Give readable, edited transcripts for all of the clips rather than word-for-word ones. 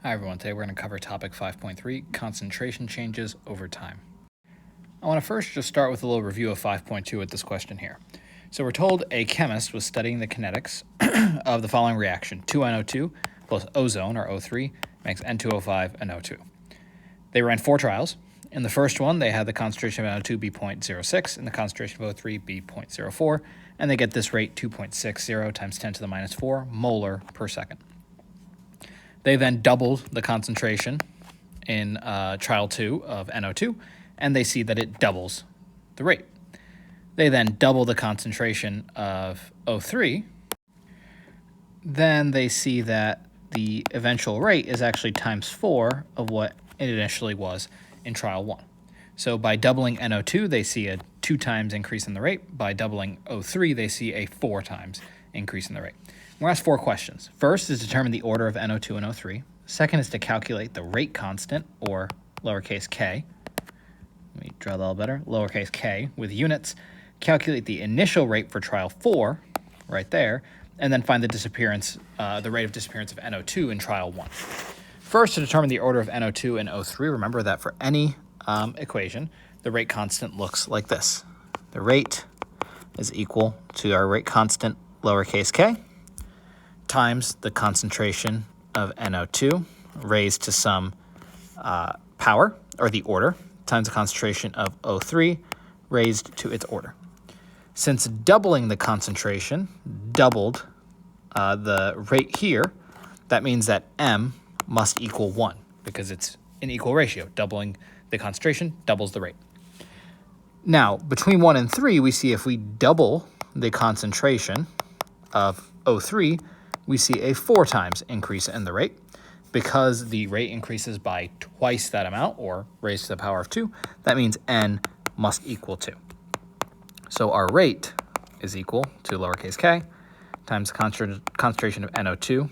Hi everyone, today we're going to cover topic 5.3, concentration changes over time. I want to first just start with a little review of 5.2 with this question here. So we're told a chemist was studying the kinetics of the following reaction. 2NO2 plus ozone, or O3, makes N2O5 and O2. They ran 4 trials. In the first one, they had the concentration of NO2 be 0.06 and the concentration of O3 be 0.04, and they get this rate 2.60 times 10 to the minus 4 molar per second. They then doubled the concentration in trial 2 of NO2, and they see that it doubles the rate. They then double the concentration of O3. Then they see that the eventual rate is actually times 4 of what it initially was in trial 1. So by doubling NO2, they see a 2 times increase in the rate. By doubling O3, they see a 4 times increase in the rate. We're asked 4 questions. First is determine the order of NO2 and O3. Second is to calculate the rate constant, or lowercase k. Let me draw that a little better. Lowercase k with units. Calculate the initial rate for trial 4, right there, and then find the disappearance, the rate of disappearance of NO2 in trial 1. First, to determine the order of NO2 and O3, remember that for any equation, the rate constant looks like this. The rate is equal to our rate constant, lowercase k, times the concentration of NO2 raised to some power, or the order, times the concentration of O3 raised to its order. Since doubling the concentration doubled the rate here, that means that M must equal 1 because it's an equal ratio. Doubling the concentration doubles the rate. Now, between 1 and 3, we see if we double the concentration of O3, we see a 4 times increase in the rate. Because the rate increases by twice that amount, or raised to the power of 2, that means N must equal 2. So our rate is equal to lowercase k times the concentration of NO2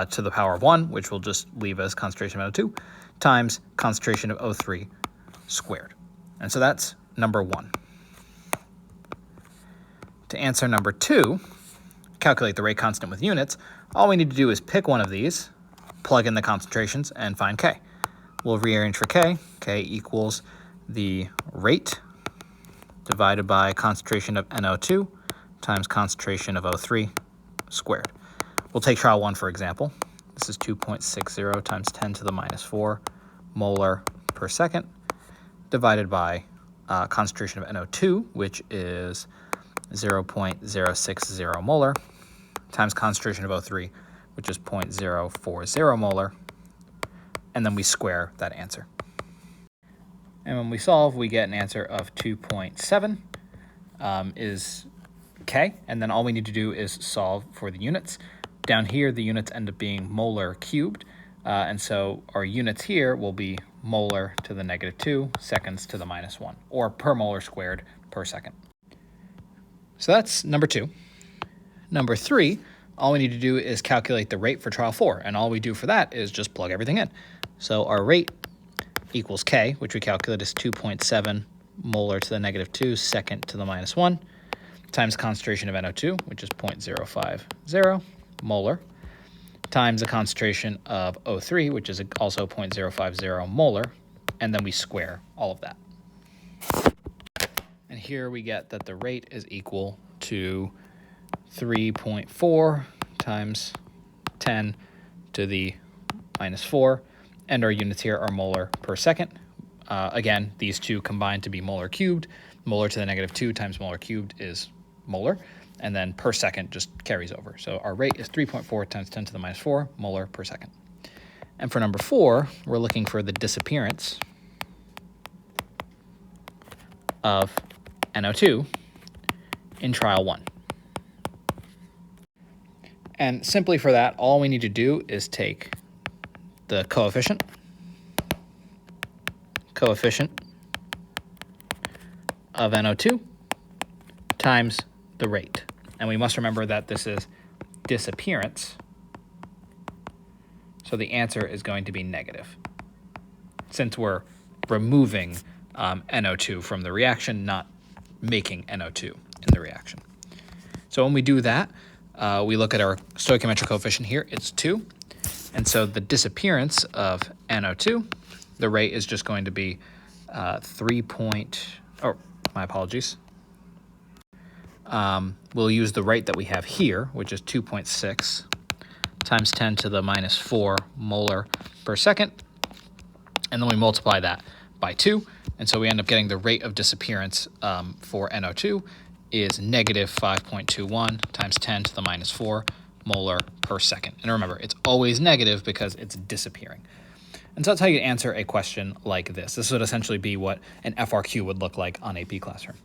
to the power of 1, which will just leave as concentration of NO2, times concentration of O3 squared. And so that's number 1. To answer number 2, calculate the rate constant with units, all we need to do is pick one of these, plug in the concentrations, and find k. We'll rearrange for k. K equals the rate divided by concentration of NO2 times concentration of O3 squared. We'll take trial 1, for example. This is 2.60 times 10 to the minus 4 molar per second, divided by concentration of NO2, which is 0.060 molar, times concentration of O3, which is 0.040 molar, and then we square that answer. And when we solve, we get an answer of 2.7 is k, and then all we need to do is solve for the units. Down here, the units end up being molar cubed, and so our units here will be molar to the negative 2, seconds to the minus 1, or per molar squared per second. So that's number 2. Number 3, all we need to do is calculate the rate for trial 4, and all we do for that is just plug everything in. So our rate equals k, which we calculate as 2.7 molar to the negative 2, second to the minus 1, times concentration of NO2, which is 0.050 molar, times the concentration of O3, which is also 0.050 molar, and then we square all of that. And here we get that the rate is equal to 3.4 times 10 to the minus 4, and our units here are molar per second. Again, these two combine to be molar cubed. Molar to the negative 2 times molar cubed is molar, and then per second just carries over. So our rate is 3.4 times 10 to the minus 4 molar per second. And for number 4, we're looking for the disappearance of NO2 in trial 1. And simply for that, all we need to do is take the coefficient of NO2 times the rate. And we must remember that this is disappearance, so the answer is going to be negative, since we're removing NO2 from the reaction, not making NO2 in the reaction. So when we do that, we look at our stoichiometric coefficient here, it's 2. And so the disappearance of NO2, the rate is just going to be my apologies. We'll use the rate that we have here, which is 2.6 times 10 to the minus 4 molar per second. And then we multiply that by 2. And so we end up getting the rate of disappearance for NO2 is negative 5.21 times 10 to the minus 4 molar per second. And remember, it's always negative because it's disappearing. And so that's how you answer a question like this. This would essentially be what an FRQ would look like on AP Classroom.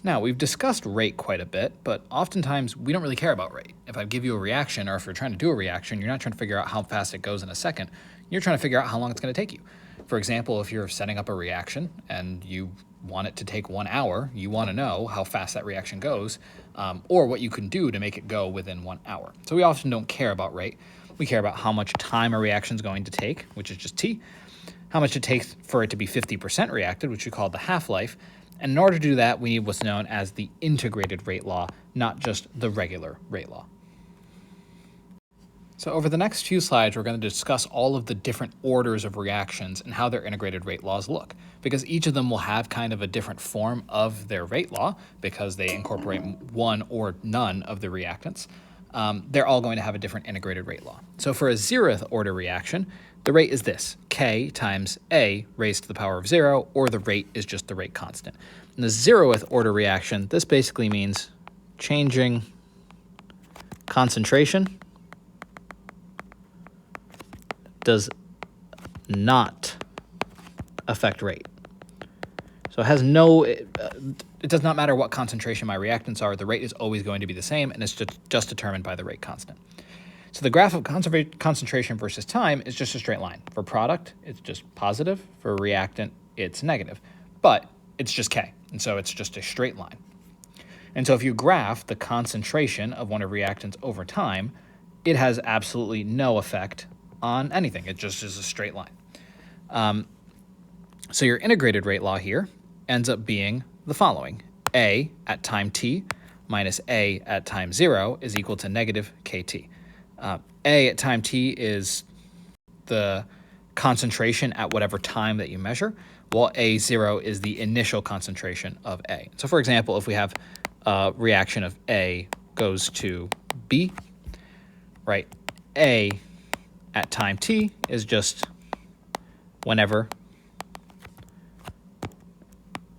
Now, we've discussed rate quite a bit, but oftentimes we don't really care about rate. If I give you a reaction, or if you're trying to do a reaction, you're not trying to figure out how fast it goes in a second. You're trying to figure out how long it's going to take you. For example, if you're setting up a reaction and you want it to take 1 hour, you want to know how fast that reaction goes, or what you can do to make it go within 1 hour. So we often don't care about rate. We care about how much time a reaction is going to take, which is just T, how much it takes for it to be 50% reacted, which we call the half-life. And in order to do that, we need what's known as the integrated rate law, not just the regular rate law. So over the next few slides, we're going to discuss all of the different orders of reactions and how their integrated rate laws look, because each of them will have kind of a different form of their rate law because they incorporate one or none of the reactants. They're all going to have a different integrated rate law. So for a 0th order reaction, the rate is this, K times A raised to the power of 0, or the rate is just the rate constant. In the 0th order reaction, this basically means changing concentration does not affect rate. So it has it does not matter what concentration my reactants are, the rate is always going to be the same, and it's just determined by the rate constant. So the graph of concentration versus time is just a straight line. For product, it's just positive. For reactant, it's negative. But it's just K, and so it's just a straight line. And so if you graph the concentration of one of reactants over time, it has absolutely no effect on anything. It just is a straight line. So your integrated rate law here ends up being the following. A at time t minus A at time 0 is equal to negative KT. A at time t is the concentration at whatever time that you measure, while A0 is the initial concentration of A. So for example, if we have a reaction of A goes to B, right, A at time t is just whenever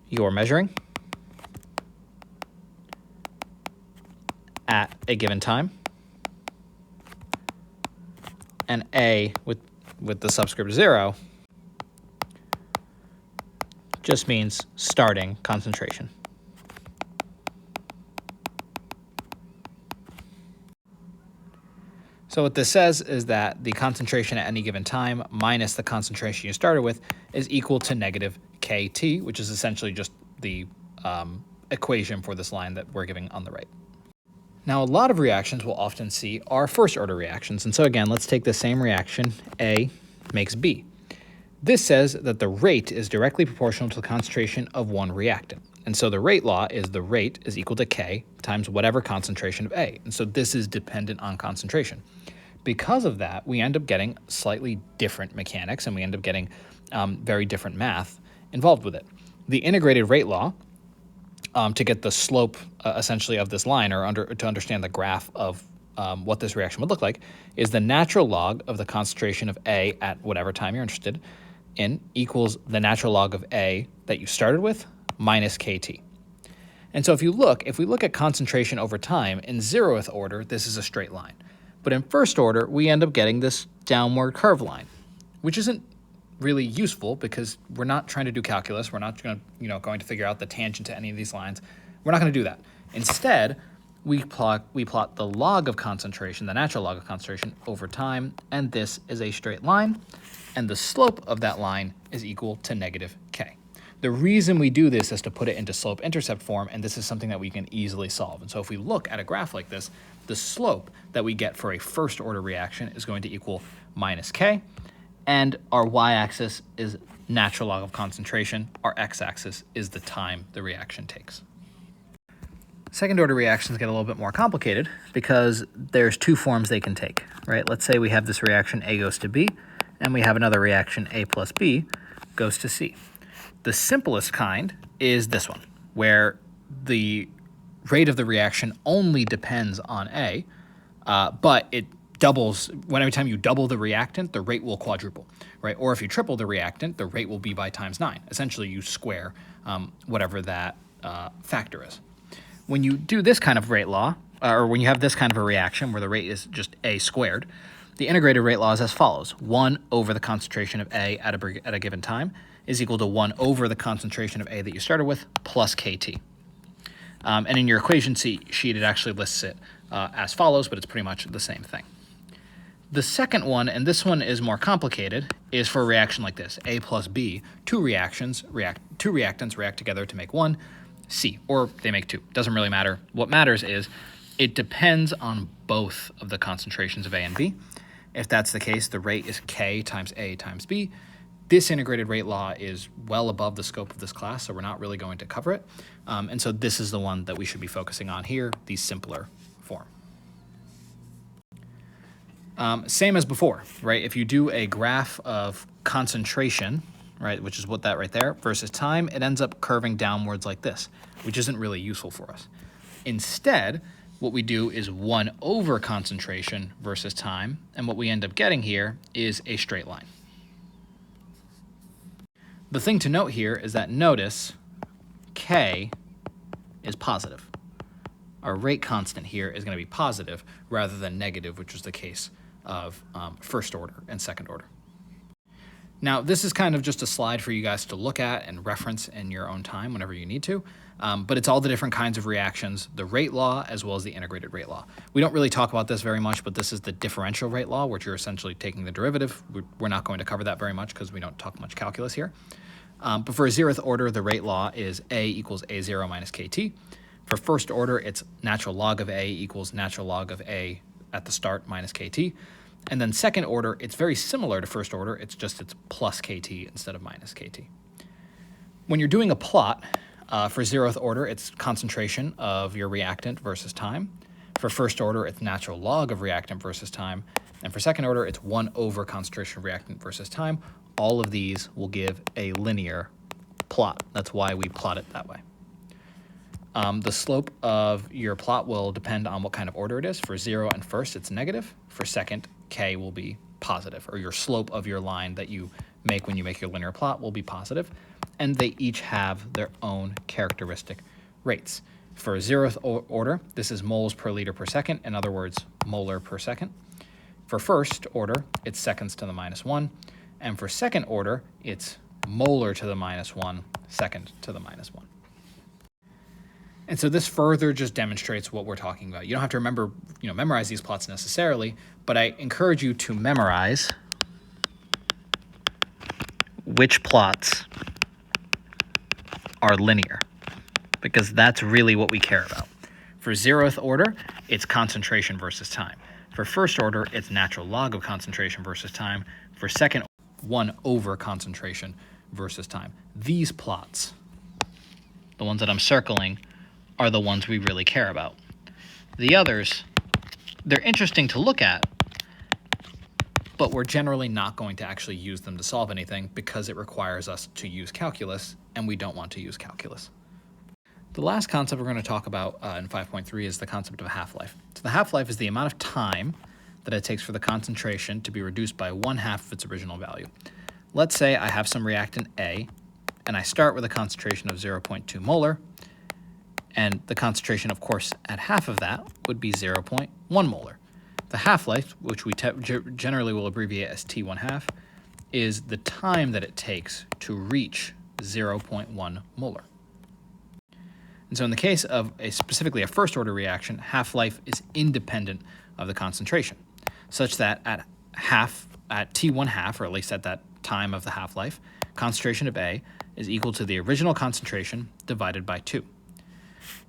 you're measuring at a given time, and A with the subscript 0 just means starting concentration. So what this says is that the concentration at any given time minus the concentration you started with is equal to negative KT, which is essentially just the equation for this line that we're giving on the right. Now, a lot of reactions we'll often see are first order reactions. And so again, let's take the same reaction, A makes B. This says that the rate is directly proportional to the concentration of one reactant. And so the rate law is the rate is equal to K times whatever concentration of A. And so this is dependent on concentration. Because of that, we end up getting slightly different mechanics, and we end up getting very different math involved with it. The integrated rate law, to get the slope essentially of this line, or to understand the graph of what this reaction would look like, is the natural log of the concentration of A at whatever time you're interested in equals the natural log of A that you started with minus KT. And so if we look at concentration over time, in 0th order, this is a straight line. But in first order, we end up getting this downward curve line, which isn't really useful because we're not trying to do calculus. We're not going to figure out the tangent to any of these lines. We're not going to do that. Instead, we plot the log of concentration, the natural log of concentration over time, and this is a straight line, and the slope of that line is equal to negative K. The reason we do this is to put it into slope-intercept form, and this is something that we can easily solve. And so if we look at a graph like this, the slope that we get for a first-order reaction is going to equal minus K, and our y-axis is natural log of concentration. Our x-axis is the time the reaction takes. Second order reactions get a little bit more complicated because there's two forms they can take, right? Let's say we have this reaction A goes to B, and we have another reaction A plus B goes to C. The simplest kind is this one, where the rate of the reaction only depends on A, but it doubles. Every time you double the reactant, the rate will quadruple, right? Or if you triple the reactant, the rate will be by times 9. Essentially, you square whatever that factor is. When you do this kind of rate law, or when you have this kind of a reaction where the rate is just A squared, the integrated rate law is as follows. 1 over the concentration of A at a given time is equal to 1 over the concentration of A that you started with plus KT. And in your equation sheet, it actually lists it as follows, but it's pretty much the same thing. The second one, and this one is more complicated, is for a reaction like this. A plus B, two reactants react together to make one C, or they make two. Doesn't really matter. What matters is it depends on both of the concentrations of A and B. If that's the case, the rate is K times A times B. This integrated rate law is well above the scope of this class, so we're not really going to cover it. And so this is the one that we should be focusing on here, the simpler form. Same as before, right? If you do a graph of concentration, right, which is what that right there, versus time, it ends up curving downwards like this, which isn't really useful for us. Instead, what we do is 1 over concentration versus time, and what we end up getting here is a straight line. The thing to note here is that notice K is positive. Our rate constant here is going to be positive rather than negative, which was the case of first order and second order. Now, this is kind of just a slide for you guys to look at and reference in your own time whenever you need to, but it's all the different kinds of reactions, the rate law as well as the integrated rate law. We don't really talk about this very much, but this is the differential rate law, which you're essentially taking the derivative. We're not going to cover that very much because we don't talk much calculus here. But for a 0th order, the rate law is A equals A0 minus KT. For first order, it's natural log of A equals natural log of A at the start minus KT. And then second order, it's very similar to first order, it's plus KT instead of minus KT. When you're doing a plot, for 0th order, it's concentration of your reactant versus time. For first order, it's natural log of reactant versus time. And for second order, it's 1 over concentration of reactant versus time. All of these will give a linear plot. That's why we plot it that way. The slope of your plot will depend on what kind of order it is. For 0 and first, it's negative. For second, K will be positive, or your slope of your line that you make when you make your linear plot will be positive. And they each have their own characteristic rates. For 0th order, this is moles per liter per second. In other words, molar per second. For first order, it's seconds to the minus 1. And for second order, it's molar to the minus 1, second to the minus 1. And so this further just demonstrates what we're talking about. You don't have to memorize these plots necessarily, but I encourage you to memorize which plots are linear, because that's really what we care about. For 0th order, it's concentration versus time. For first order, it's natural log of concentration versus time. For second, 1 over concentration versus time. These plots, the ones that I'm circling, are the ones we really care about. The others, they're interesting to look at, but we're generally not going to actually use them to solve anything because it requires us to use calculus, and we don't want to use calculus. The last concept we're going to talk about in 5.3 is the concept of a half-life. So the half-life is the amount of time that it takes for the concentration to be reduced by 1/2 of its original value. Let's say I have some reactant A, and I start with a concentration of 0.2 molar, and the concentration, of course, at half of that would be 0.1 molar. The half-life, which we generally will abbreviate as T1/2, is the time that it takes to reach 0.1 molar. And so in the case of specifically a first-order reaction, half-life is independent of the concentration, such that at T1/2, or at least at that time of the half-life, concentration of A is equal to the original concentration divided by 2.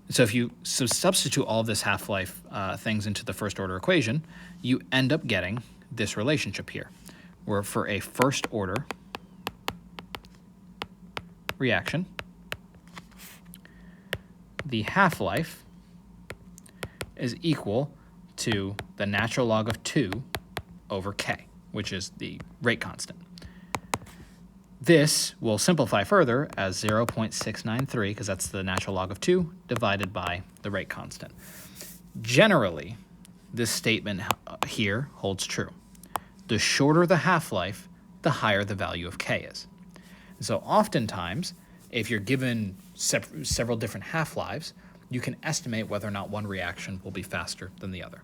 So if you substitute all of this half-life things into the first-order equation, you end up getting this relationship here, where for a first-order reaction, the half-life is equal to the natural log of 2 over k, which is the rate constant. This will simplify further as 0.693, because that's the natural log of 2, divided by the rate constant. Generally, this statement here holds true. The shorter the half-life, the higher the value of k is. So oftentimes, if you're given several different half-lives, you can estimate whether or not one reaction will be faster than the other.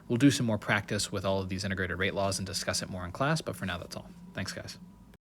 We'll do some more practice with all of these integrated rate laws and discuss it more in class, but for now that's all. Thanks, guys.